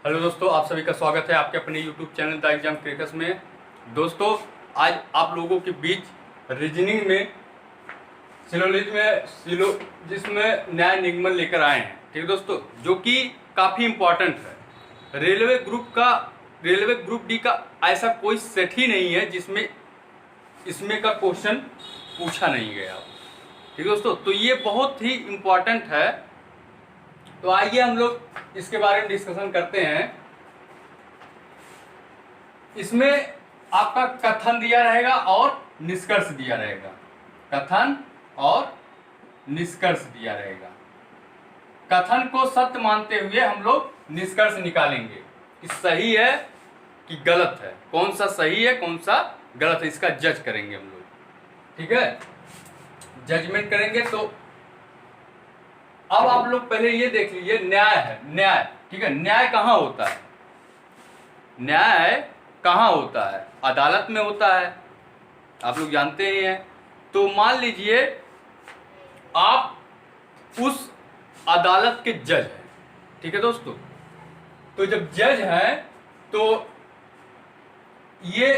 Hello दोस्तों, आप सभी का स्वागत है आपके अपने YouTube channel the exam crickets में। दोस्तों, आज आप लोगों के बीच रीजनिंग में सिलोजिस्म में न्याय निगमन लेकर आए हैं। ठीक है दोस्तों, जो कि काफ़ी इम्पोर्टेंट है। रेलवे ग्रुप डी का ऐसा कोई सेट ही नहीं है जिसमें इसमें का क्वेश्चन पूछा नहीं गया। ठीक है दोस्तों, तो ये बहुत ही इम्पोर्टेंट है। तो आइए हम लोग इसके बारे में डिस्कशन करते हैं। इसमें आपका कथन दिया रहेगा और निष्कर्ष दिया रहेगा। कथन और निष्कर्ष दिया रहेगा। कथन को सत्य मानते हुए हम लोग निष्कर्ष निकालेंगे कि सही है कि गलत है, कौन सा सही है कौन सा गलत है, इसका जज करेंगे हम लोग। ठीक है, जजमेंट करेंगे। तो अब आप लोग पहले ये देख लीजिए, न्याय है। न्याय, ठीक है, न्याय कहाँ होता है? न्याय कहाँ होता है? अदालत में होता है, आप लोग जानते ही हैं। तो मान लीजिए आप उस अदालत के जज हैं। ठीक है दोस्तों, तो जब जज हैं तो ये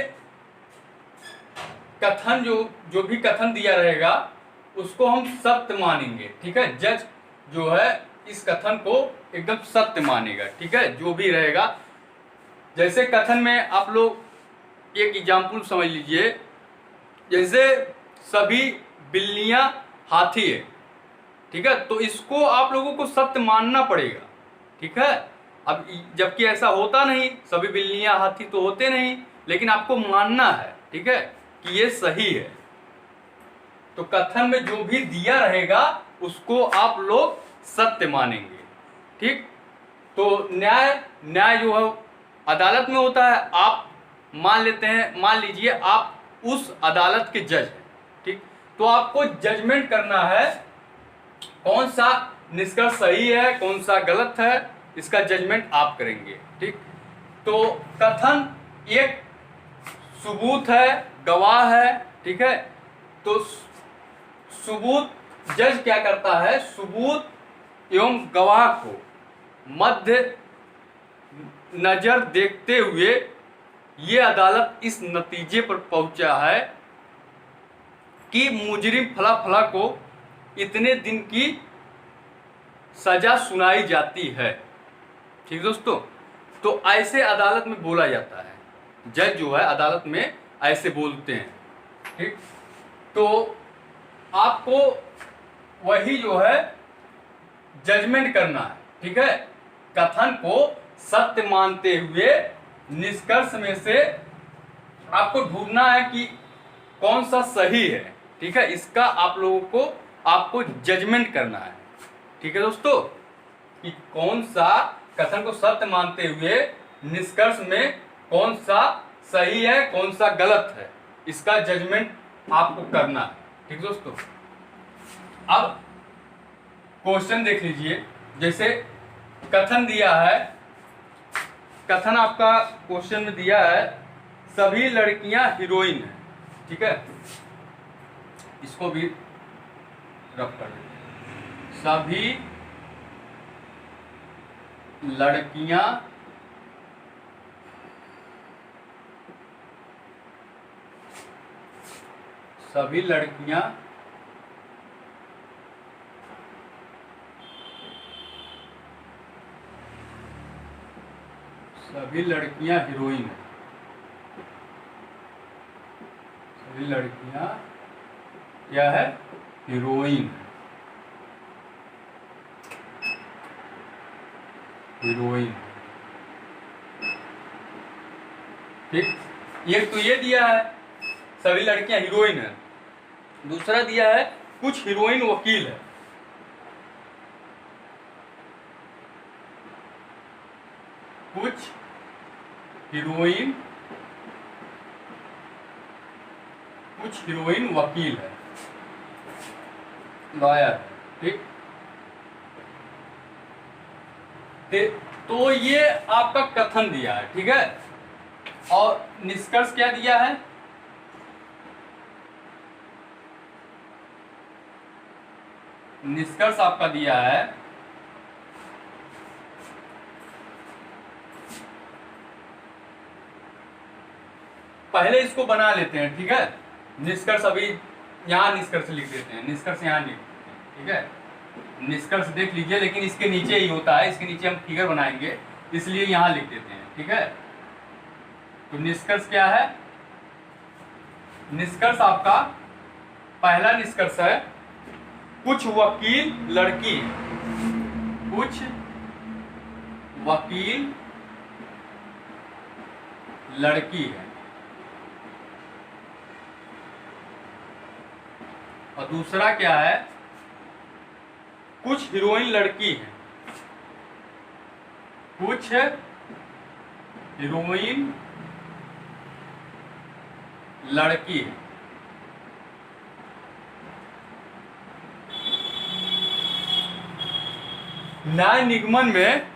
कथन जो भी कथन दिया रहेगा उसको हम सत्य मानेंगे। ठीक है, जज जो है इस कथन को एकदम सत्य मानेगा। ठीक है, जो भी रहेगा। जैसे कथन में आप लोग एक एग्जाम्पल समझ लीजिए, जैसे सभी बिल्लियां हाथी है। ठीक है, तो इसको आप लोगों को सत्य मानना पड़ेगा। ठीक है, अब जबकि ऐसा होता नहीं, सभी बिल्लियां हाथी तो होते नहीं, लेकिन आपको मानना है। ठीक है, कि ये सही है। तो कथन में जो भी दिया रहेगा उसको आप लोग सत्य मानेंगे। ठीक, तो न्याय जो है अदालत में होता है। आप मान लीजिए आप उस अदालत के जज हैं। ठीक, तो आपको जजमेंट करना है कौन सा निष्कर्ष सही है कौन सा गलत है, इसका जजमेंट आप करेंगे। ठीक, तो कथन एक सबूत है, गवाह है। ठीक है, तो सबूत, जज क्या करता है, सबूत एवं गवाह को मध्य नजर देखते हुए ये अदालत इस नतीजे पर पहुंचा है कि मुजरिम फला फला को इतने दिन की सजा सुनाई जाती है। ठीक दोस्तों, तो ऐसे अदालत में बोला जाता है। जज जो है अदालत में ऐसे बोलते हैं। ठीक, तो आपको वही जो है जजमेंट करना है। ठीक है, कथन को सत्य मानते हुए निष्कर्ष में से आपको ढूंढना है कि कौन सा सही है। ठीक है, इसका आप लोगों को आपको जजमेंट करना है। ठीक है दोस्तों, कि कौन सा कथन को सत्य मानते हुए निष्कर्ष में कौन सा सही है कौन सा गलत है, इसका जजमेंट आपको करना है। ठीक दोस्तों, अब क्वेश्चन देख लीजिए। जैसे कथन दिया है, कथन आपका क्वेश्चन में दिया है सभी लड़कियां हीरोइन हैं। ठीक है, इसको भी रफ कर देते। सभी लड़कियां सभी लड़कियां सभी लड़कियां हीरोइन हैं। सभी लड़कियां क्या है, हीरोइन। हीरोइन। ठीक, एक तो ये दिया है सभी लड़कियां हीरोइन है। दूसरा दिया है कुछ हीरोइन वकील है। कुछ हीरोइन वकील है, लॉयर। ठीक, तो ये आपका कथन दिया है। ठीक है, और निष्कर्ष क्या दिया है, निष्कर्ष आपका दिया है पहले इसको बना लेते हैं, ठीक है। निष्कर्ष अभी यहाँ निष्कर्ष लिख देते हैं, निष्कर्ष यहाँ लिख देते हैं, ठीक है। निष्कर्ष देख लीजिए, लेकिन इसके नीचे ही होता है, इसके नीचे हम फिगर बनाएंगे, इसलिए यहाँ लिख देते हैं, ठीक है। तो निष्कर्ष क्या है? निष्कर्ष आपका पहला निष्कर्ष है कुछ वकील लड़की, कुछ वकील लड़की है, और दूसरा क्या है? कुछ हीरोइन लड़की है, कुछ हीरोइन लड़की है। न्याय निगमन में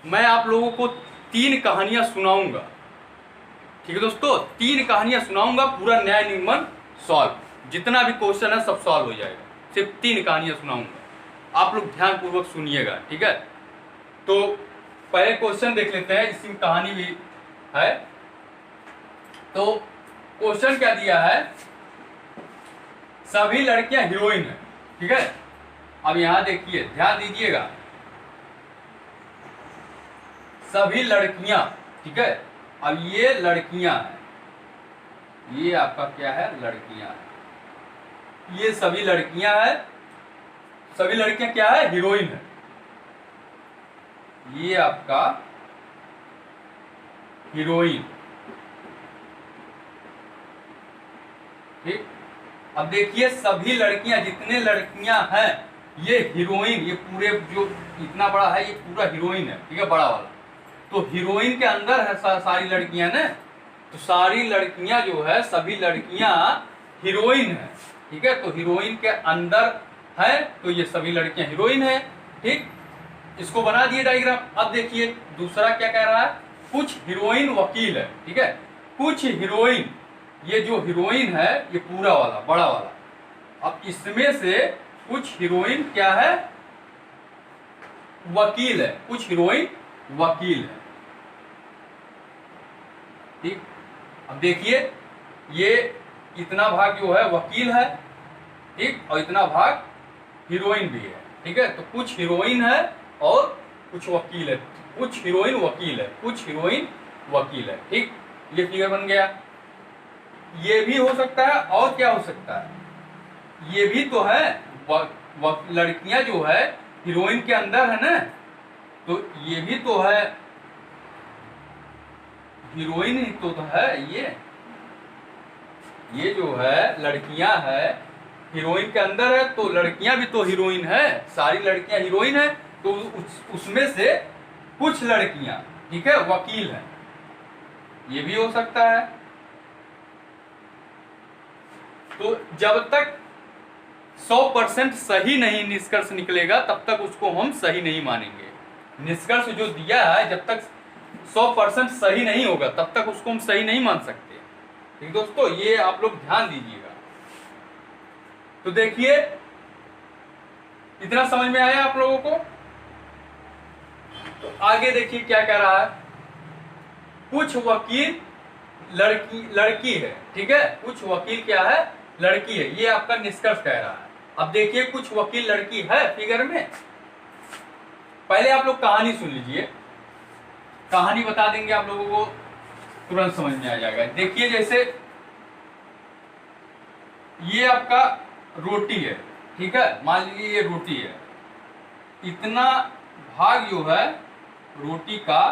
मैं आप लोगों को 3 कहानियां सुनाऊंगा, ठीक है दोस्तों। 3 कहानियां सुनाऊंगा, पूरा न्याय निगमन सॉल्व, जितना भी क्वेश्चन है सब सॉल्व हो जाएगा। सिर्फ 3 कहानियां सुनाऊंगा, आप लोग ध्यान पूर्वक सुनिएगा, ठीक है। तो पहले क्वेश्चन देख लेते हैं, इसमें कहानी भी है। तो क्वेश्चन क्या दिया है? सभी लड़कियां हीरोइन है, ठीक है। अब यहां देखिए, ध्यान दीजिएगा, सभी लड़कियां, ठीक है। अब ये लड़कियां हैं, ये आपका क्या है? लड़कियां है, ये सभी लड़कियां हैं। सभी लड़कियां क्या है? हीरोइन है। ये आपका हीरोइन, ठीक। अब देखिए, सभी लड़कियां, जितने लड़कियां हैं ये हीरोइन, ये पूरे जो इतना बड़ा है ये पूरा हीरोइन है, ठीक है, बड़ा वाला। तो हीरोइन के अंदर है सारी लड़कियां ना, तो सारी लड़कियां जो है, सभी लड़कियां हीरोइन है, ठीक है। तो हीरोइन के अंदर है, तो ये सभी लड़कियां हीरोइन है, ठीक। इसको बना दिए डायग्राम। अब देखिए दूसरा क्या कह रहा है? कुछ हीरोइन वकील है, ठीक है। कुछ हीरोइन, ये जो हीरोइन है ये पूरा वाला बड़ा वाला, अब इसमें से कुछ हीरोइन क्या है? वकील है, कुछ हीरोइन वकील है, ठीक। अब देखिए, ये इतना भाग जो है वकील है, ठीक, और इतना भाग हीरोइन भी है, ठीक है। तो कुछ हीरोइन है और कुछ वकील है, कुछ हीरोइन वकील है, कुछ हीरोइन वकील है, ठीक। ये फिगर बन गया। ये भी हो सकता है, और क्या हो सकता है? ये भी तो है, लड़कियां जो है हीरोइन के अंदर है ना, तो ये भी तो है हीरोइन ही तो है। ये जो है लड़कियां है हीरोइन के अंदर है, तो लड़कियां भी तो हीरोइन है, सारी लड़कियां हीरोइन है। तो उसमें से कुछ लड़कियां, ठीक है, वकील है, ये भी हो सकता है। तो जब तक 100% सही नहीं निष्कर्ष निकलेगा तब तक उसको हम सही नहीं मानेंगे। निष्कर्ष जो दिया है, जब तक 100% सही नहीं होगा तब तक उसको हम सही नहीं मान सकते, ठीक दोस्तों। ये आप लोग ध्यान दीजिएगा। तो देखिए, इतना समझ में आया आप लोगों को? तो आगे देखिए क्या कह रहा है। कुछ वकील लड़की है, ठीक है। कुछ वकील क्या है? लड़की है, ये आपका निष्कर्ष कह रहा है। अब देखिए, कुछ वकील लड़की है फिगर में। पहले आप लोग कहानी सुन लीजिए, कहानी बता देंगे आप लोगों को, तुरंत समझ में आ जाएगा। देखिए, जैसे ये आपका रोटी है, ठीक है, मान लीजिए ये रोटी है, इतना भाग जो है रोटी का,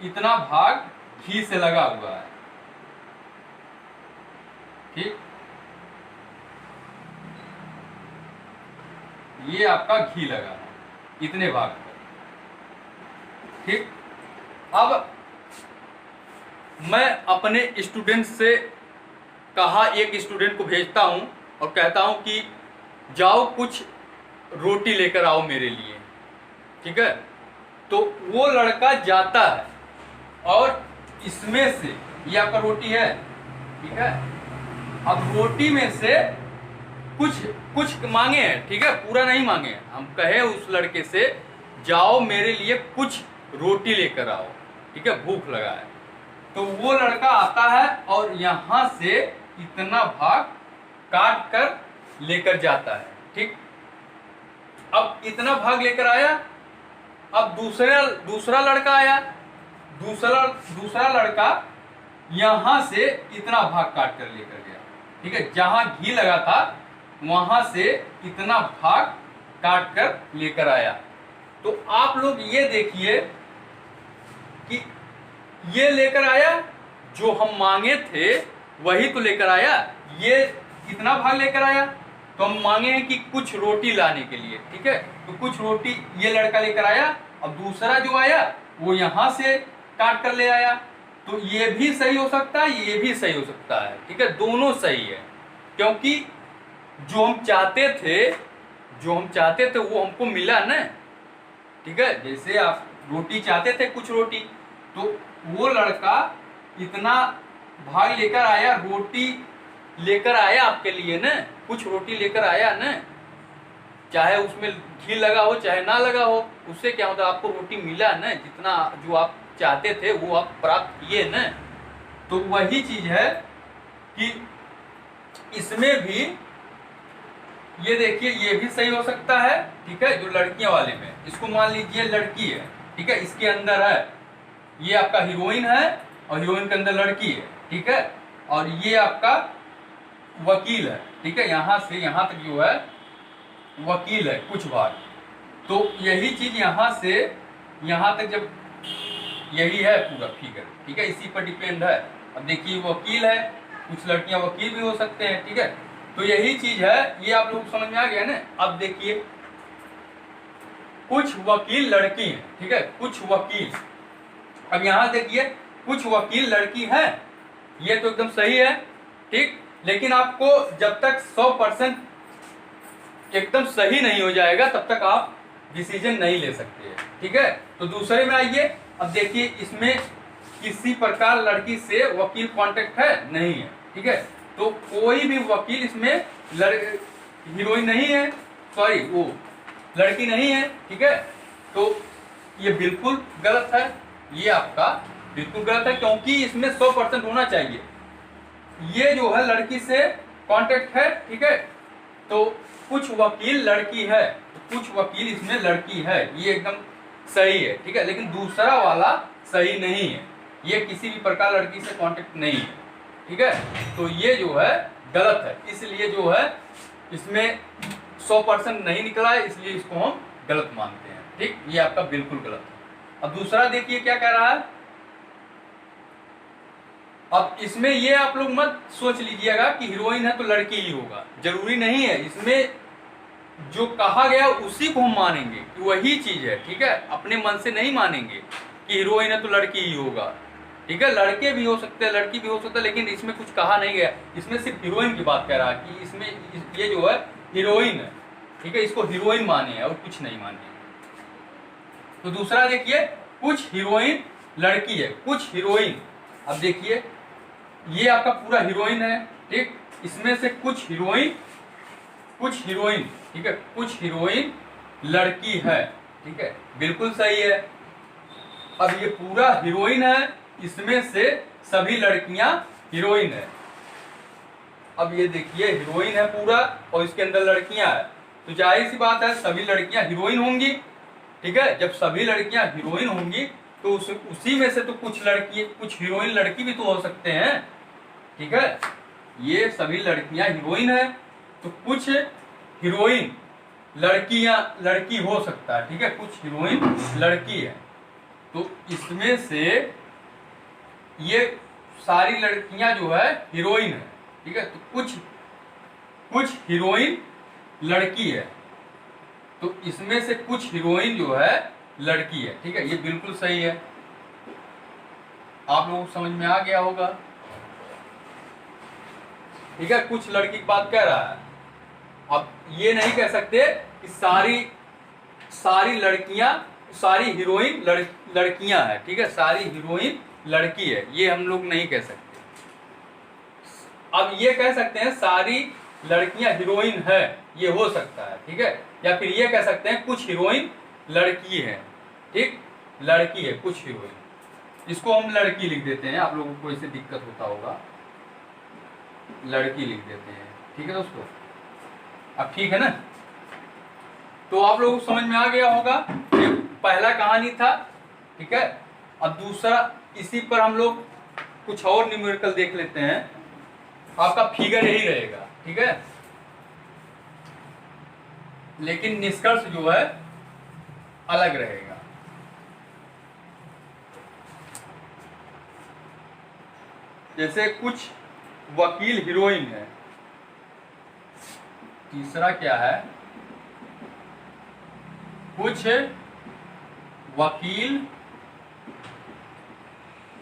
इतना भाग घी से लगा हुआ है, ठीक। ये आपका घी लगा है इतने भाग पर, ठीक। अब मैं अपने स्टूडेंट से कहा, एक स्टूडेंट को भेजता हूं और कहता हूं कि जाओ कुछ रोटी लेकर आओ मेरे लिए, ठीक है। तो वो लड़का जाता है और इसमें से, ये आपका रोटी है, ठीक है। अब रोटी में से कुछ मांगे हैं, ठीक है, पूरा नहीं मांगे। हम कहे उस लड़के से जाओ मेरे लिए कुछ रोटी लेकर आओ, ठीक है, भूख लगा है। तो वो लड़का आता है और यहां से इतना भाग काट कर लेकर जाता है। ठीक, अब इतना भाग लेकर आया, अब दूसरा लड़का आया, दूसरा लड़का यहां से इतना भाग काट कर लेकर गया। ठीक है, जहां घी लगा था वहां से इतना भाग काट कर लेकर आया। तो आप लोग ये देखिए कि ये लेकर आया, जो हम मांगे थे वही तो लेकर आया, ये इतना भाग लेकर आया। तो हम मांगे हैं कि कुछ रोटी लाने के लिए। ठीक है, तो कुछ रोटी ये लड़का लेकर आया, अब दूसरा जो आया वो यहां से काट कर ले आया। तो ये भी सही हो सकता है, ये भी सही हो सकता है। ठीक है, दोनों सही है, क्योंकि जो हम चाहते थे वो हमको मिला ना। ठीक है, जैसे आप रोटी चाहते थे, कुछ रोटी, तो वो लड़का इतना भाग लेकर आया, रोटी लेकर आया आपके लिए ना, कुछ रोटी लेकर आया ना, चाहे उसमें घी लगा हो चाहे ना लगा हो, उससे क्या होता है, आपको रोटी मिला ना, जितना जो आप चाहते थे वो आप प्राप्त किए ना। तो वही चीज है कि इसमें भी ये देखिए, ये भी सही हो सकता है। ठीक है, जो लड़कियां वाले में, इसको मान लीजिए लड़की है। ठीक है, इसके अंदर है, ये आपका हीरोइन है और हीरोइन के अंदर लड़की है। ठीक है, और ये आपका वकील है। ठीक है, यहां से यहां तक जो है वकील है कुछ भाग। तो यही चीज यहां से यहां तक, जब यही है पूरा फिगर। ठीक है, इसी पर डिपेंड है। अब देखिए वकील है, कुछ लड़कियां वकील भी हो सकते हैं। ठीक है, तो यही चीज है, ये आप लोग समझ में आ गया ना। अब देखिए कुछ वकील लड़की है। ठीक है, कुछ वकील, अब यहां देखिए कुछ वकील लड़की है, ये तो एकदम सही है। ठीक, लेकिन आपको जब तक 100% एकदम सही नहीं हो जाएगा तब तक आप डिसीजन नहीं ले सकते हैं। ठीक है, तो दूसरे में आइए। अब देखिए इसमें किसी प्रकार लड़की से वकील कांटेक्ट है नहीं है। ठीक है, तो कोई भी वकील इसमें हीरोइन नहीं है, सॉरी वो लड़की नहीं है। ठीक है, तो ये बिल्कुल गलत है, ये आपका बिल्कुल गलत है, क्योंकि इसमें 100% होना चाहिए। ये जो है लड़की से कांटेक्ट है। ठीक है, तो कुछ वकील लड़की है, तो कुछ वकील इसमें लड़की है, ये एकदम सही है। ठीक है, लेकिन दूसरा वाला सही नहीं है, ये किसी भी प्रकार लड़की से कांटेक्ट नहीं है। ठीक है, तो ये जो है गलत है, इसलिए जो है इसमें 100% नहीं निकला है, इसलिए इसको हम गलत मानते हैं। ठीक, ये आपका बिल्कुल गलत है। अब दूसरा देखिए क्या कह रहा है। अब इसमें ये आप लोग मत सोच लीजिएगा कि हीरोइन है तो लड़की ही होगा, जरूरी नहीं है। इसमें जो कहा गया उसी को हम मानेंगे कि वही चीज है। ठीक है, अपने मन से नहीं मानेंगे कि हीरोइन है तो लड़की ही होगा। ठीक है, लड़के भी हो सकते हैं, लड़की भी हो सकता है, लेकिन इसमें कुछ कहा नहीं गया, इसमें सिर्फ हीरोइन की बात कह रहा है कि इसमें ये जो है हीरोइन है। ठीक है, इसको हीरोइन माने और कुछ नहीं माने। तो दूसरा देखिए, कुछ हीरोइन लड़की है, कुछ हीरोइन, अब देखिए ये आपका पूरा हीरोइन है। ठीक, इसमें से कुछ हीरोइन, ठीक है, कुछ हीरोइन लड़की है। ठीक है, बिल्कुल सही है। अब ये पूरा हीरोइन है, इसमें से सभी लड़कियां हीरोइन है। अब ये देखिए हीरोइन है पूरा और इसके अंदर लड़कियां है, तो जाहिर सी बात है सभी लड़कियां हीरोइन होंगी। ठीक है, जब सभी लड़कियां हीरोइन होंगी तो उसी में से तो कुछ हीरोइन लड़की भी तो हो सकते हैं। ठीक है, ये सभी लड़कियां हीरोइन है, तो कुछ हीरोइन लड़की हो सकता है। ठीक है, कुछ हीरोइन लड़की है, तो इसमें से ये सारी लड़कियां जो है हीरोइन है। ठीक है, तो कुछ हीरोइन लड़की है, तो इसमें से कुछ हीरोइन जो है लड़की है। ठीक है, ये बिल्कुल सही है, आप लोगों को समझ में आ गया होगा। ठीक है, कुछ लड़की की बात कह रहा है। अब ये नहीं कह सकते कि सारी लड़कियां, सारी हीरोइन लड़कियां हैं। ठीक है, सारी हीरोइन लड़की है, ये हम लोग नहीं कह सकते। अब ये कह सकते हैं सारी लड़कियां हीरोइन है, ये हो सकता है। ठीक है, या फिर ये कह सकते हैं कुछ हीरोइन लड़की है। ठीक, लड़की है कुछ हीरोइन। इसको हम लड़की लिख देते हैं, आप लोगों को इससे दिक्कत होता होगा, लड़की लिख देते हैं। ठीक है दोस्तों, अब ठीक है ना। तो आप लोगों को समझ में आ गया होगा, ये पहला कहानी था। ठीक है, अब दूसरा, इसी पर हम लोग कुछ और न्यूमेरिकल देख लेते हैं। आपका फिगर यही रहेगा, ठीक है, लेकिन निष्कर्ष जो है अलग रहेगा। जैसे कुछ वकील हीरोइन है। तीसरा क्या है, कुछ वकील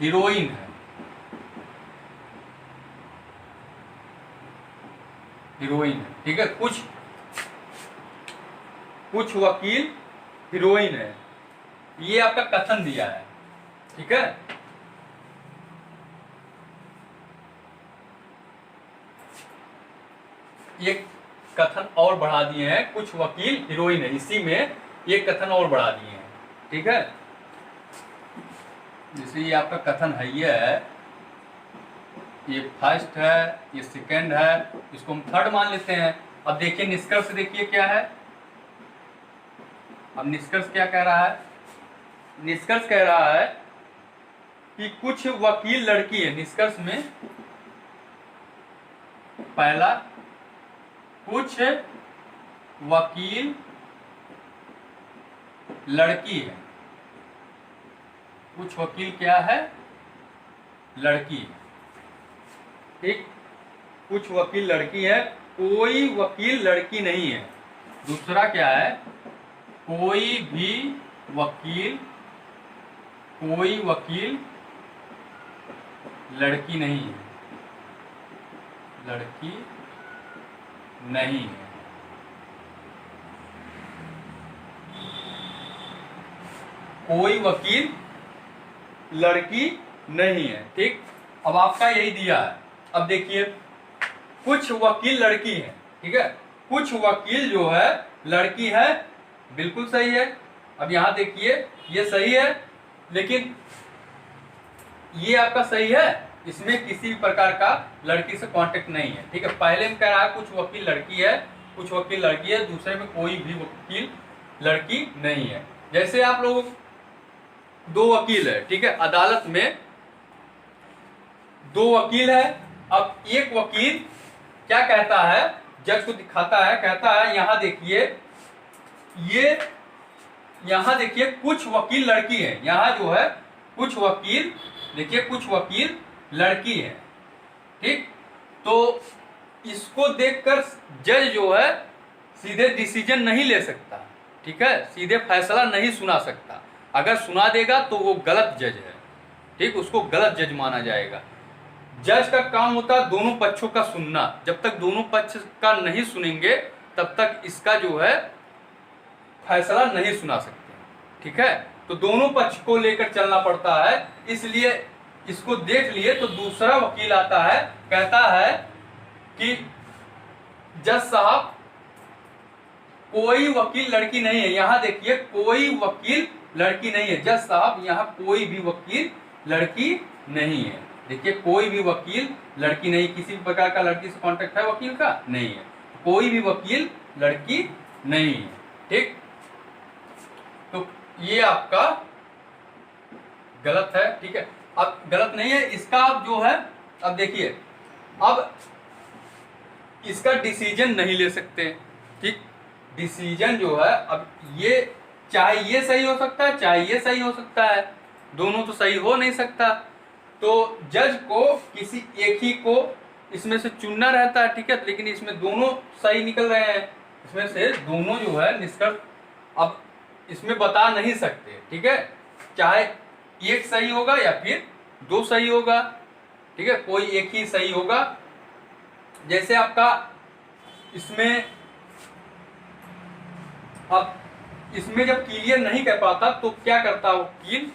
हीरोइन है, हीरोइन है। ठीक है, कुछ वकील हीरोइन है, ये आपका कथन दिया है। ठीक है, ये कथन और बढ़ा दिए हैं, कुछ वकील हीरोइन है, इसी में ये कथन और बढ़ा दिए हैं। ठीक है, जैसे ये आपका कथन है, ये फर्स्ट है, ये सेकंड है, इसको हम थर्ड मान लेते हैं। अब देखिए निष्कर्ष, देखिए क्या है। अब निष्कर्ष क्या कह रहा है, निष्कर्ष कह रहा है कि कुछ वकील लड़की है। निष्कर्ष में पहला, कुछ वकील लड़की है, कुछ वकील क्या है, लड़की है। ठीक, कुछ वकील लड़की है, कोई वकील लड़की नहीं है। दूसरा क्या है, कोई वकील लड़की नहीं है, लड़की नहीं है। कोई वकील लड़की नहीं है। ठीक, अब आपका यही दिया है। अब देखिए, कुछ वकील लड़की है। ठीक है, कुछ वकील जो है लड़की है, बिल्कुल सही है। अब यहां देखिए, ये सही है, लेकिन ये आपका सही है, इसमें किसी प्रकार का लड़की से कांटेक्ट नहीं है। ठीक है, पहले में कह रहा है कुछ वकील लड़की है, कुछ वकील लड़की है, दूसरे में कोई भी वकील लड़की नहीं है। जैसे आप लोग, दो वकील है, ठीक है, अदालत में दो वकील है। अब एक वकील क्या कहता है, जज को दिखाता है, कहता है यहां देखिए, यहां देखिए कुछ वकील लड़की है। यहां जो है कुछ वकील, देखिए कुछ वकील लड़की है। ठीक, तो इसको देखकर जज जो है सीधे डिसीजन नहीं ले सकता। ठीक है, सीधे फैसला नहीं सुना सकता। अगर सुना देगा तो वो गलत जज है। ठीक, उसको गलत जज माना जाएगा। जज का काम होता है दोनों पक्षों का सुनना। जब तक दोनों पक्ष का नहीं सुनेंगे तब तक इसका जो है फैसला नहीं सुना सकते। ठीक है, तो दोनों पक्ष को लेकर चलना पड़ता है। इसलिए इसको देख लिए तो दूसरा वकील आता है, कहता है कि जज साहब कोई वकील लड़की नहीं है। यहां देखिए कोई वकील लड़की नहीं है। जज साहब यहां कोई भी वकील लड़की नहीं है। देखिए कोई भी वकील लड़की नहीं, किसी भी प्रकार का लड़की से कांटेक्ट है वकील का नहीं है, कोई भी वकील लड़की नहीं है। ठीक, तो ये आपका गलत है। ठीक है, अब गलत नहीं है इसका, आप जो है, अब देखिए, अब इसका डिसीजन नहीं ले सकते। ठीक, डिसीजन जो है, अब ये चाहे ये सही हो सकता है, चाहे ये सही हो सकता है, दोनों तो सही हो नहीं सकता। तो जज को किसी एक ही को इसमें से चुनना रहता है। ठीक है, लेकिन इसमें दोनों सही निकल रहे हैं, इसमें से दोनों जो है निष्कर्ष अब इसमें बता नहीं सकते। ठीक है, चाहे एक सही होगा या फिर दो सही होगा। ठीक है, कोई एक ही सही होगा। जैसे आपका इसमें, अब इसमें जब क्लियर नहीं कर पाता तो क्या करता वकील,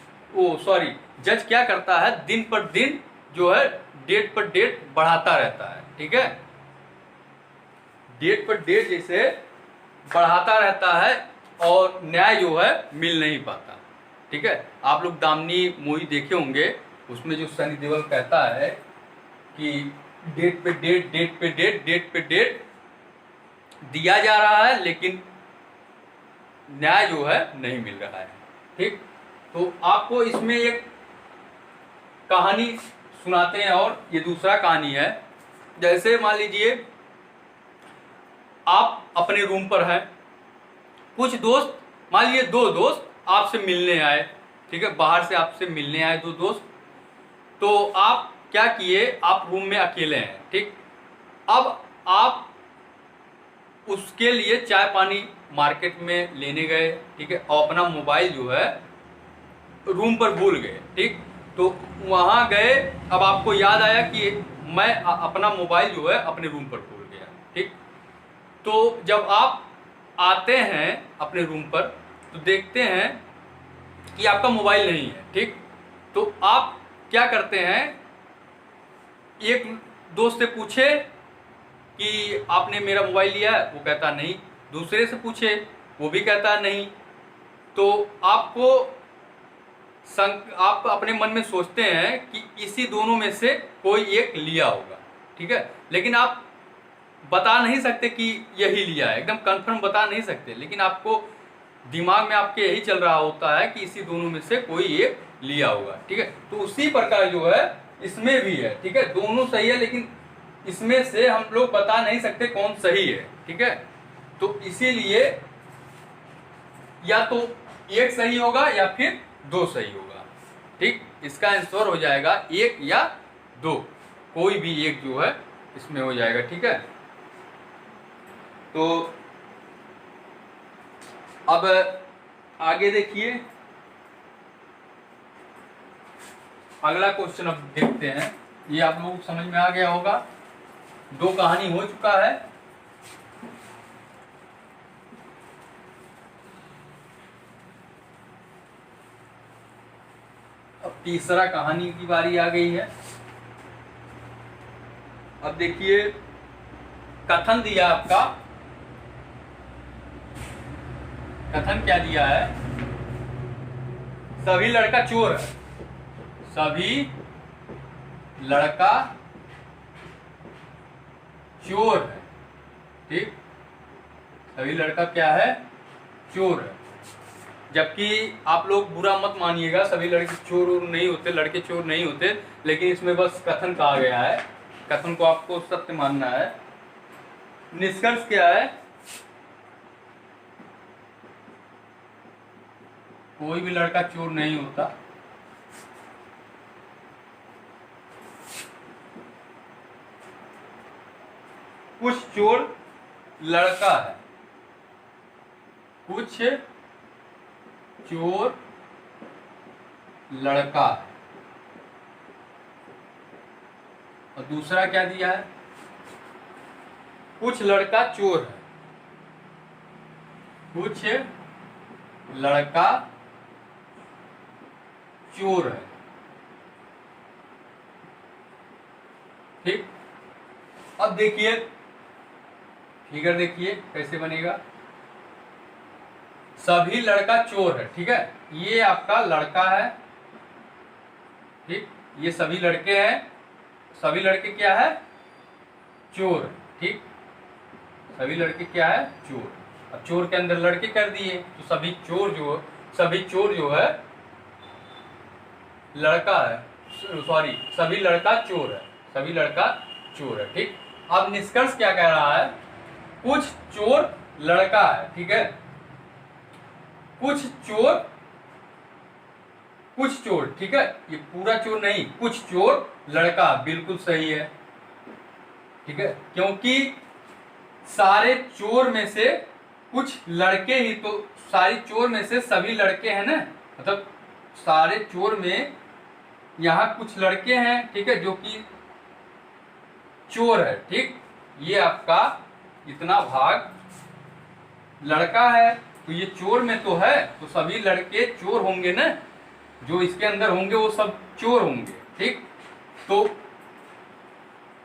जज क्या करता है, दिन पर दिन जो है डेट पर डेट बढ़ाता रहता है। ठीक है, डेट पर डेट जैसे बढ़ाता रहता है और न्याय जो है मिल नहीं पाता। ठीक है। आप लोग दामिनी मूवी देखे होंगे, उसमें जो सनी देओल कहता है कि डेट पे डेट, डेट पे डेट, डेट पे डेट दिया जा रहा है, लेकिन न्याय जो है नहीं मिल रहा है। ठीक, तो आपको इसमें एक कहानी सुनाते हैं, और ये दूसरा कहानी है। जैसे मान लीजिए आप अपने रूम पर हैं, कुछ दोस्त, मान लीजिए 2 दोस्त आपसे मिलने आए, ठीक है, बाहर से आपसे मिलने आए 2 दोस्त। तो आप क्या किए, आप रूम में अकेले हैं, ठीक। अब आप उसके लिए चाय पानी मार्केट में लेने गए, ठीक है, और अपना मोबाइल जो है रूम पर भूल गए, ठीक। तो वहां गए, अब आपको याद आया कि मैं अपना मोबाइल जो है अपने रूम पर भूल गया, ठीक। तो जब आप आते हैं अपने रूम पर, तो देखते हैं कि आपका मोबाइल नहीं है, ठीक। तो आप क्या करते हैं, एक दोस्त से पूछे कि आपने मेरा मोबाइल लिया है, वो कहता नहीं। दूसरे से पूछे, वो भी कहता नहीं। तो आप अपने मन में सोचते हैं कि इसी दोनों में से कोई एक लिया होगा, ठीक है, लेकिन आप बता नहीं सकते कि यही लिया है, एकदम कंफर्म बता नहीं सकते, लेकिन आपको दिमाग में आपके यही चल रहा होता है कि इसी दोनों में से कोई एक लिया होगा, ठीक है। तो उसी प्रकार जो है इसमें भी है, ठीक है, दोनों सही है, लेकिन इसमें से हम लोग बता नहीं सकते कौन सही है, ठीक है। तो इसीलिए या तो एक सही होगा या फिर 2 सही होगा, ठीक। इसका आंसर हो जाएगा 1 या 2, कोई भी एक जो है इसमें हो जाएगा, ठीक है। तो अब आगे देखिए, अगला क्वेश्चन अब देखते हैं। ये आप लोगों को समझ में आ गया होगा, 2 कहानी हो चुका है। अब तीसरा कहानी की बारी आ गई है। अब देखिए, कथन दिया आपका, कथन क्या दिया है, सभी लड़का चोर है, सभी लड़का चोर है, ठीक। सभी लड़का क्या है, चोर है। जबकि आप लोग बुरा मत मानिएगा, सभी लड़के चोर नहीं होते, लड़के चोर नहीं होते, लेकिन इसमें बस कथन कहा गया है, कथन को आपको सत्य मानना है। निष्कर्ष क्या है, कोई भी लड़का चोर नहीं होता, कुछ चोर लड़का है, कुछ चोर लड़का है। और दूसरा क्या दिया है, कुछ लड़का चोर है, कुछ लड़का चोर है, ठीक। अब देखिए फिगर, देखिए कैसे बनेगा, सभी लड़का चोर है, ठीक है, ये आपका लड़का है, ठीक, ये सभी लड़के हैं, सभी लड़के क्या है, चोर, ठीक, सभी लड़के क्या है, चोर। अब चोर के अंदर लड़के कर दिए, तो सभी चोर जो है लड़का है, सॉरी, सभी लड़का चोर है, सभी लड़का चोर है, ठीक। अब निष्कर्ष क्या कह रहा है, कुछ चोर लड़का है, ठीक है, कुछ चोर, ठीक है, ये पूरा चोर नहीं, कुछ चोर लड़का, बिल्कुल सही है, ठीक है, क्योंकि सारे चोर में से कुछ लड़के ही, तो सारी चोर में से सभी लड़के हैं ना, मतलब सारे चोर में यहाँ कुछ लड़के हैं, ठीक है, जो कि चोर है, ठीक। ये आपका इतना भाग लड़का है, तो ये चोर में तो है, तो सभी लड़के चोर होंगे ना, जो इसके अंदर होंगे वो सब चोर होंगे, ठीक। तो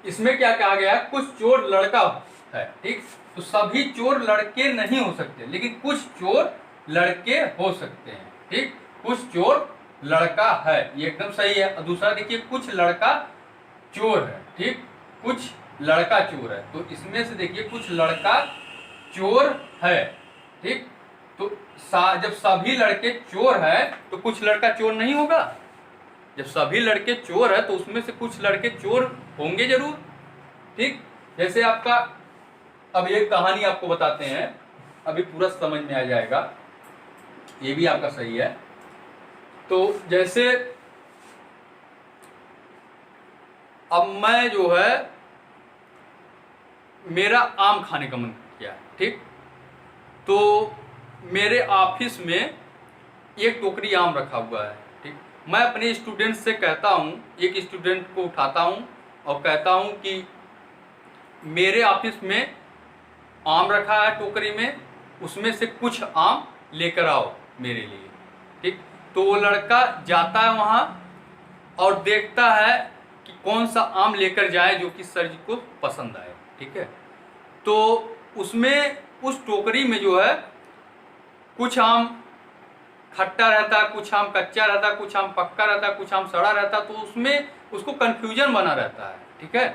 इसमें क्या कहा गया, कुछ चोर लड़का है, ठीक, तो सभी चोर लड़के नहीं हो सकते, लेकिन कुछ चोर लड़के हो सकते हैं, ठीक, कुछ कुछ चोर लड़का है, ये एकदम सही है। और दूसरा देखिए कुछ लड़का चोर है, ठीक, कुछ लड़का चोर है, तो इसमें से देखिए कुछ लड़का चोर है, ठीक। तो जब सभी लड़के चोर है तो कुछ लड़का चोर नहीं होगा। जब सभी लड़के चोर है तो उसमें से कुछ लड़के चोर होंगे जरूर, ठीक। जैसे आपका अब एक कहानी आपको बताते हैं, अभी पूरा समझ में आ जाएगा, ये भी आपका सही है। तो जैसे अब मैं जो है मेरा आम खाने का मन किया, ठीक। तो मेरे ऑफिस में एक टोकरी आम रखा हुआ है, ठीक। मैं अपने स्टूडेंट से कहता हूँ, एक स्टूडेंट को उठाता हूँ और कहता हूँ कि मेरे ऑफिस में आम रखा है टोकरी में, उसमें से कुछ आम लेकर आओ मेरे लिए, ठीक। तो वो लड़का जाता है वहाँ और देखता है कि कौन सा आम लेकर जाए जो कि सर जी को पसंद आए, ठीक है। तो उसमें उस टोकरी में जो है कुछ आम खट्टा रहता है, कुछ आम कच्चा रहता है, कुछ आम पक्का रहता है, कुछ आम सड़ा रहता है, तो उसमें उसको कन्फ्यूजन बना रहता है, ठीक है,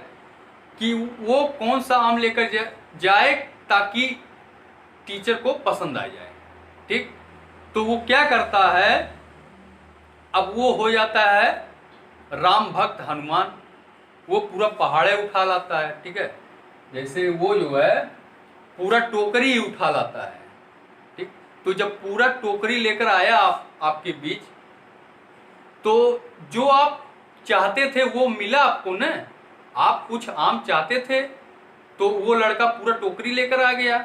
कि वो कौन सा आम लेकर जाए ताकि टीचर को पसंद आ जाए, ठीक। तो वो क्या करता है, अब वो हो जाता है राम भक्त हनुमान, वो पूरा पहाड़े उठा लाता है, ठीक है। जैसे वो जो है पूरा टोकरी ही उठा लाता है, ठीक। तो जब पूरा टोकरी लेकर आया आपके बीच, तो जो आप चाहते थे वो मिला आपको ना। आप कुछ आम चाहते थे तो वो लड़का पूरा टोकरी लेकर आ गया,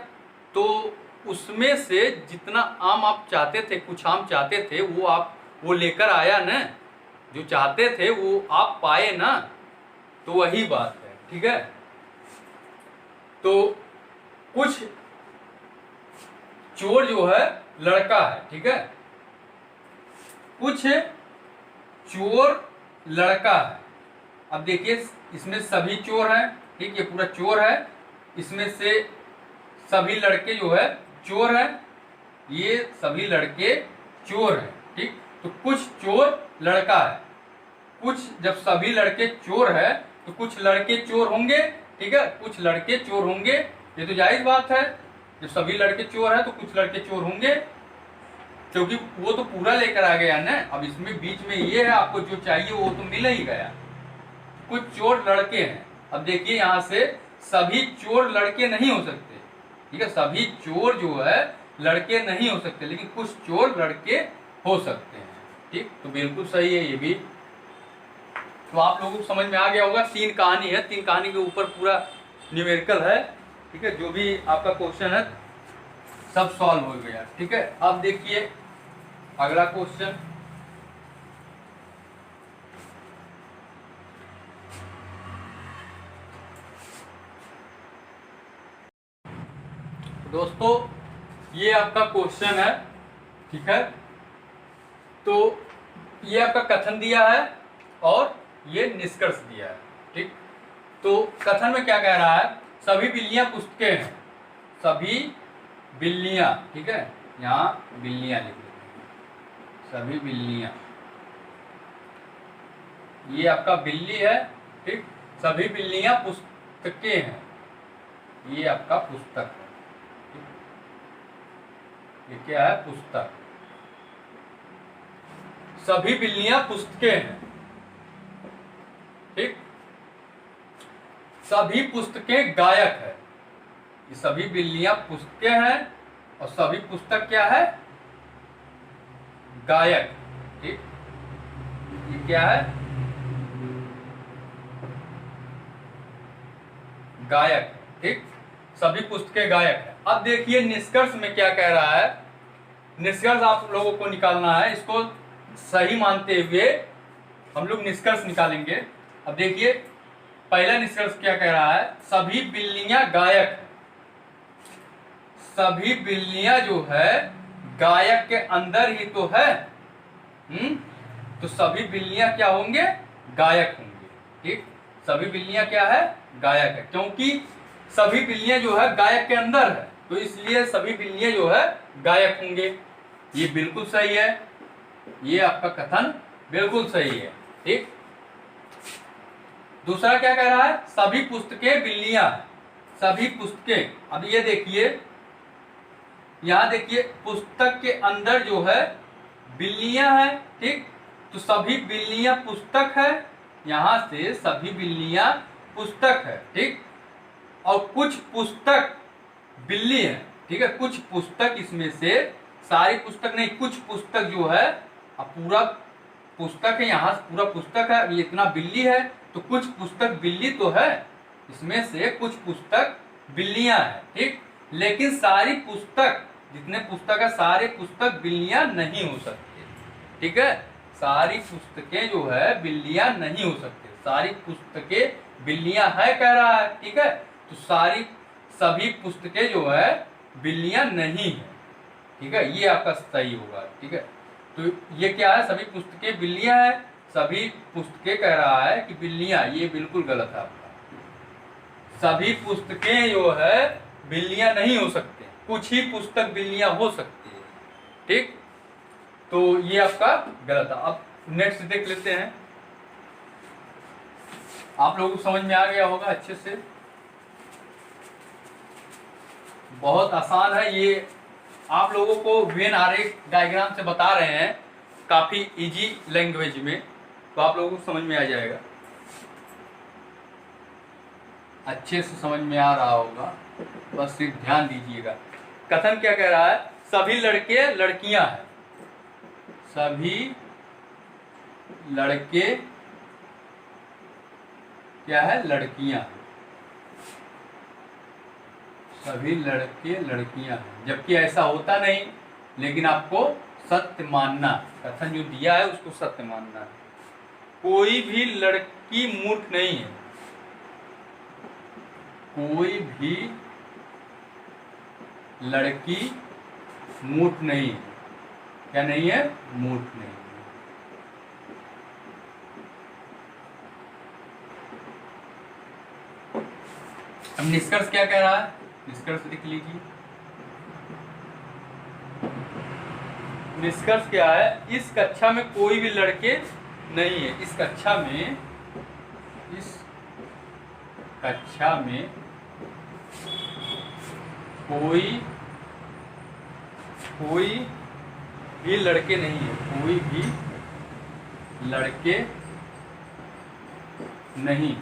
तो उसमें से जितना आम आप चाहते थे, कुछ आम चाहते थे, वो लेकर आया ना, जो चाहते थे वो आप पाए ना। तो वही बात है, ठीक है। तो कुछ चोर जो है लड़का है, ठीक है, कुछ चोर लड़का है। अब देखिए इसमें सभी चोर हैं, ठीक, ये पूरा चोर है, इसमें से सभी लड़के जो है चोर हैं, ये सभी लड़के चोर हैं, ठीक। तो कुछ चोर लड़का है, कुछ जब सभी लड़के चोर है तो कुछ लड़के चोर होंगे, ठीक है, कुछ लड़के चोर होंगे, ये तो जायज बात है। जब सभी लड़के चोर है तो कुछ लड़के चोर होंगे, क्योंकि वो तो पूरा लेकर आ गया ना। अब इसमें बीच में ये है, आपको जो चाहिए वो तो मिल ही गया। कुछ चोर लड़के हैं, अब देखिए यहाँ से सभी चोर लड़के नहीं हो सकते, ठीक है, सभी चोर जो है लड़के नहीं हो सकते, लेकिन कुछ चोर लड़के हो सकते हैं, ठीक। तो बिल्कुल सही है ये भी। तो आप लोगों को समझ में आ गया होगा, 3 कहानी है, 3 कहानी के ऊपर पूरा न्यूमेरिकल है, ठीक है। जो भी आपका क्वेश्चन है सब सॉल्व हो गया, ठीक है। अब देखिए अगला क्वेश्चन, दोस्तों ये आपका क्वेश्चन है, ठीक है। तो ये आपका कथन दिया है और ये निष्कर्ष दिया है, ठीक। तो कथन में क्या कह रहा है, सभी बिल्लियां पुस्तकें हैं, सभी बिल्लियां, ठीक है, यहाँ बिल्लियां लिख देते हैं, सभी बिल्लियां, ये आपका बिल्ली है, ठीक, सभी बिल्लियां पुस्तकें हैं, ये आपका पुस्तक है, ये क्या है, पुस्तक। सभी बिल्लियां पुस्तकें हैं, ठीक। सभी पुस्तकें गायक है, ये सभी बिल्लियां पुस्तकें हैं और सभी पुस्तक क्या है, गायक, ठीक। ये क्या है, गायक, ठीक, सभी पुस्तकें गायक है। अब देखिए निष्कर्ष में क्या कह रहा है, निष्कर्ष आप लोगों को निकालना है, इसको सही मानते हुए हम लोग निष्कर्ष निकालेंगे। अब देखिए पहला निष्कर्ष क्या कह रहा है, सभी बिल्लियां गायक है, सभी बिल्लियां जो है गायक के अंदर ही तो है, तो सभी बिल्लियां क्या होंगे, गायक होंगे, ठीक। सभी बिल्लियां क्या है, गायक है, क्योंकि सभी बिल्लियां जो है गायक के अंदर है, तो इसलिए सभी बिल्लियां जो है गायक होंगे, ये बिल्कुल सही है। ये आपका कथन बिल्कुल सही है। ठीक, दूसरा क्या कह रहा है, सभी पुस्तकें बिल्लियां, सभी पुस्तकें। अब ये देखिए, यहां देखिए पुस्तक के अंदर जो है बिल्लियां हैं। ठीक, तो सभी बिल्लियां पुस्तक है, यहां से सभी बिल्लियां पुस्तक है। ठीक, और कुछ पुस्तक बिल्ली है। ठीक है, कुछ पुस्तक, इसमें से सारी पुस्तक नहीं, कुछ पुस्तक जो है, अब पूरा पुस्तक है, यहाँ से पूरा पुस्तक है, ये इतना बिल्ली है, तो कुछ पुस्तक बिल्ली तो है, इसमें से कुछ पुस्तक बिल्लियां हैं। ठीक, लेकिन सारी पुस्तक, जितने पुस्तक है सारे पुस्तक बिल्लियां नहीं हो सकते। ठीक है, सारी पुस्तकें जो है बिल्लियां नहीं हो सकते, सारी पुस्तकें बिल्लियां है कह रहा है। ठीक है, तो सभी पुस्तकें जो है बिल्लियां नहीं है। ठीक है, ये आपका सही होगा। ठीक है, तो ये क्या है, सभी पुस्तकें बिल्लियां हैं, सभी पुस्तकें कह रहा है कि बिल्लियां, ये बिल्कुल गलत है आपका। सभी पुस्तकें जो है बिल्लियां नहीं हो सकते, कुछ ही पुस्तक बिल्लियां हो सकती है। ठीक, तो ये आपका गलत है। अब नेक्स्ट देख लेते हैं, आप लोगों को समझ में आ गया होगा अच्छे से, बहुत आसान है ये। आप लोगों को वेन आरेख डायग्राम से बता रहे हैं, काफी इजी लैंग्वेज में, तो आप लोगों को समझ में आ जाएगा, अच्छे से समझ में आ रहा होगा, बस सिर्फ ध्यान दीजिएगा। कथन क्या कह रहा है, सभी लड़के लड़कियां हैं, सभी लड़के क्या है, लड़कियां, सभी लड़के लड़कियां हैं, जबकि ऐसा होता नहीं, लेकिन आपको सत्य मानना, कथन जो दिया है उसको सत्य मानना है। कोई भी लड़की मूर्ख नहीं है, कोई भी लड़की मूर्ख नहीं है, क्या नहीं है, मूर्ख नहीं है। अब निष्कर्ष क्या कह रहा है, निष्कर्ष लिख लीजिए। निष्कर्ष क्या है, इस कक्षा में कोई भी लड़के नहीं है, इस कक्षा में कोई भी लड़के नहीं है, कोई भी लड़के नहीं।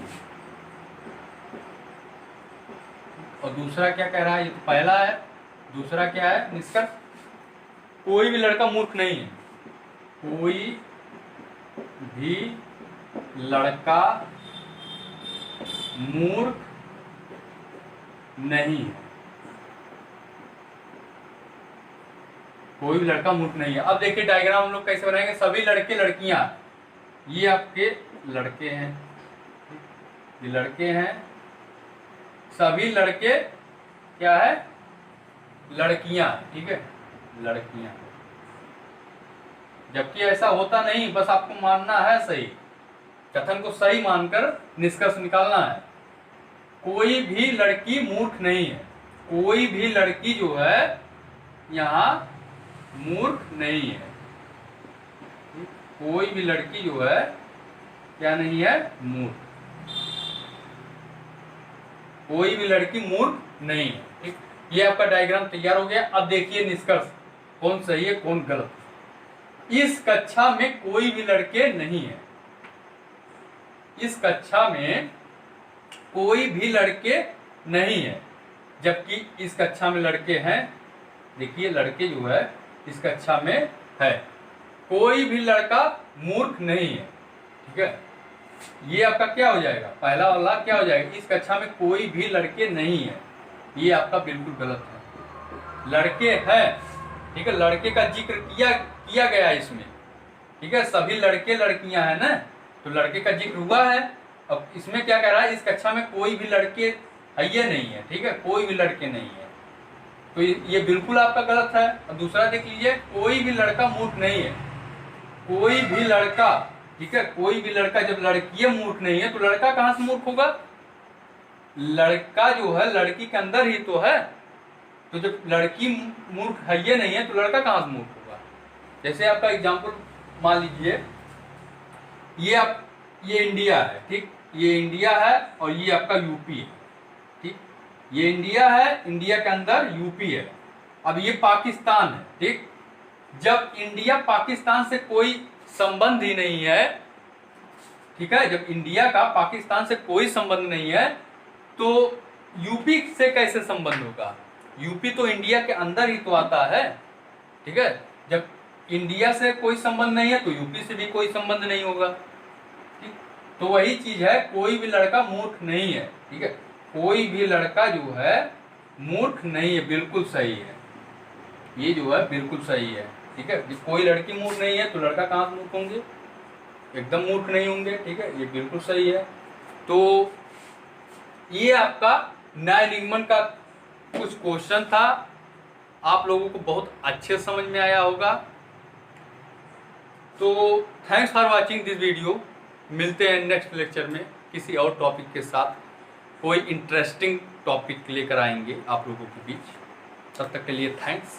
और दूसरा क्या कह रहा है, ये तो पहला है, दूसरा क्या है निष्कर्ष, कोई भी लड़का मूर्ख नहीं है, कोई भी लड़का मूर्ख नहीं है, कोई भी लड़का मूर्ख नहीं है। अब देखिए डायग्राम हम लोग कैसे बनाएंगे, सभी लड़के लड़कियां, ये आपके लड़के हैं, ये लड़के हैं, सभी लड़के क्या है, लड़कियां। ठीक है, लड़कियां, जबकि ऐसा होता नहीं, बस आपको मानना है सही, कथन को सही मानकर निष्कर्ष निकालना है। कोई भी लड़की मूर्ख नहीं है, कोई भी लड़की जो है यहाँ मूर्ख नहीं है, कोई भी लड़की जो है क्या नहीं है, मूर्ख, कोई भी लड़की मूर्ख नहीं है। ठीक, ये आपका डायग्राम तैयार हो गया। अब देखिए निष्कर्ष कौन सही है कौन गलत। इस कक्षा में कोई भी लड़के नहीं है, इस कक्षा में कोई भी लड़के नहीं है, जबकि इस कक्षा में लड़के हैं। देखिए लड़के जो है इस कक्षा में है, कोई भी लड़का मूर्ख नहीं है। ठीक है, ये आपका क्या हो जाएगा, पहला वाला क्या हो जाएगा, इस कक्षा में कोई भी लड़के नहीं है, ये आपका बिल्कुल गलत है। लड़के हैं, ठीक है, लड़के का जिक्र किया गया इसमें। ठीक है, सभी लड़के लड़कियां हैं ना, तो लड़के का जिक्र हुआ है। अब इसमें क्या कह रहा है, इस कक्षा में कोई भी लड़के है ये नहीं है। ठीक है, कोई भी लड़के नहीं है, तो ये बिल्कुल आपका गलत है। अब दूसरा देख लीजिए, कोई भी लड़का मूर्ख नहीं है, कोई भी लड़का, ठीक है, कोई भी लड़का, जब लड़की मूर्ख नहीं है तो लड़का कहां से मूर्ख होगा, लड़का जो है लड़की के अंदर ही तो है, तो जब लड़की मूर्ख है ये नहीं है तो लड़का कहां से मूर्ख होगा। जैसे आपका एग्जाम्पल मान लीजिए ये इंडिया है, ठीक, ये इंडिया है और ये आपका यूपी है, ठीक, ये इंडिया है, इंडिया के अंदर यूपी है। अब ये पाकिस्तान है, ठीक। जब इंडिया पाकिस्तान से कोई संबंध ही नहीं है, ठीक है, जब इंडिया का पाकिस्तान से कोई संबंध नहीं है तो यूपी से कैसे संबंध होगा? यूपी तो इंडिया के अंदर ही तो आता है, ठीक है। जब इंडिया से कोई संबंध नहीं है तो यूपी से भी कोई संबंध नहीं होगा, ठीक। तो वही चीज है, कोई भी लड़का मूर्ख नहीं है, ठीक है, कोई भी लड़का जो है मूर्ख नहीं है, बिल्कुल सही है, ये जो है बिल्कुल सही है, ठीक है। कोई लड़की मूर्ख नहीं है तो लड़का कहाँ से मूर्ख होंगे? एकदम मूर्ख नहीं होंगे, ठीक है, ये बिल्कुल सही है। तो ये आपका न्याय निगमन का कुछ क्वेश्चन था, आप लोगों को बहुत अच्छे समझ में आया होगा। तो thanks for watching this video. मिलते हैं नेक्स्ट लेक्चर में किसी और टॉपिक के साथ, कोई इंटरेस्टिंग टॉपिक लेकर आएंगे आप लोगों के बीच। तब तक के लिए थैंक्स।